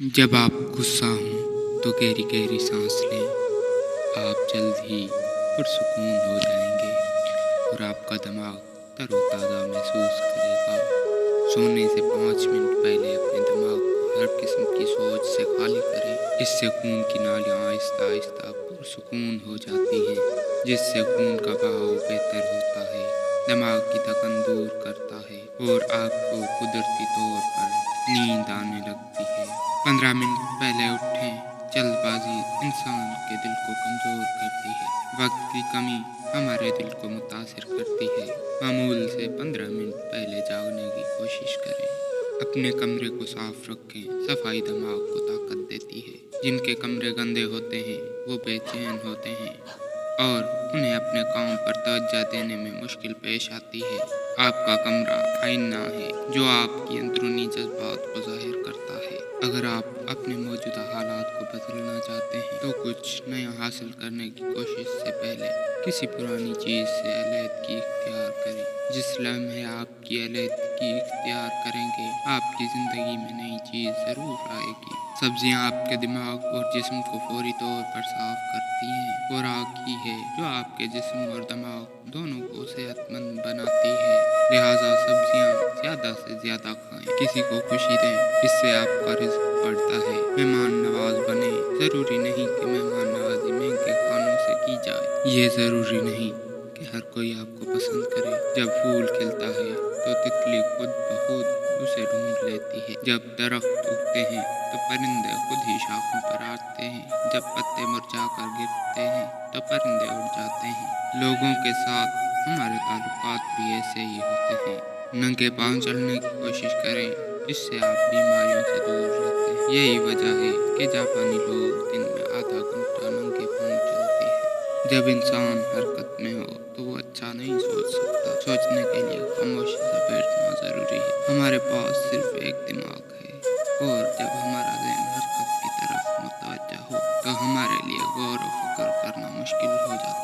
जब आप गुस्सा हों तो गहरी गहरी सांस लें। आप जल्द ही पुरसुकून हो जाएंगे और आपका दिमाग तरोताज़ा महसूस करेगा। सोने से 5 मिनट पहले अपने दिमाग को हर किस्म की सोच से खाली करें। इससे खून की नालियाँ आहिस्ता आहिस्ता पुरसुकून हो जाती हैं, जिससे खून का बहाव बेहतर होता है, दिमाग की थकन दूर करता है और आपको कुदरती तौर पर नींद आने लगती है। 15 मिनट पहले उठें। जल्दबाजी इंसान के दिल को कमज़ोर करती है। वक्त की कमी हमारे दिल को मुतासिर करती है। मामूल से 15 मिनट पहले जागने की कोशिश करें। अपने कमरे को साफ रखें। सफाई दिमाग को ताकत देती है। जिनके कमरे गंदे होते हैं वो बेचैन होते हैं और उन्हें अपने काम पर तवज्जो देने में मुश्किल पेश आती है। आपका कमरा आईना है जो आपकी अंदरूनी जज्बात को ज़ाहिर करता है। अगर आप अपने मौजूदा हालात को बदलना चाहते हैं तो कुछ नया हासिल करने की कोशिश से पहले किसी पुरानी चीज़ से अलहदगी इख्तियार करें। जिस लम्हे आपकी अलहदगी इख्तियार करेंगे, आपकी ज़िंदगी में नई चीज़ ज़रूर आएगी। सब्जियां आपके दिमाग और जिस्म को फौरी तौर पर साफ करती हैं। खुराक ही है जो आपके जिस्म और दिमाग दोनों को सेहतमंद बनाती है। लिहाजा सब्जियां ज़्यादा से ज़्यादा खाएं। किसी को खुशी दें, इससे आपका रिज़्क बढ़ता है। मेहमान नवाज बने। ज़रूरी नहीं कि मेहमान नवाजी महंगे खानों से की जाए। ये ज़रूरी नहीं कि हर कोई आपको पसंद करे। जब फूल खिलता है तो तितली खुद ब खुद उसे ढूंढ लेती है। जब दरख्त उगते हैं तो परिंदे खुद ही शाखों पर आते हैं। जब पत्ते मुरझाकर गिरते हैं तो परिंदे उड़ जाते हैं। लोगों के साथ हमारे ताल्लुकात भी ऐसे ही होते हैं। नंगे पांव चलने की कोशिश करें, इससे आप बीमारियों से दूर रहते हैं। यही वजह है कि जापानी लोग दिन में आधा घंटा नंगे पांव चलते हैं। जब इंसान हरकत में हो तो वो अच्छा नहीं सोच सकता। सोचने के लिए खामोशी से बैठना ज़रूरी है। हमारे पास सिर्फ एक दिमाग है और जब हमारा ज़हन हरकत की तरफ मुतवज्जह हो तो हमारे लिए गौर व फिक्र करना मुश्किल हो जाता है।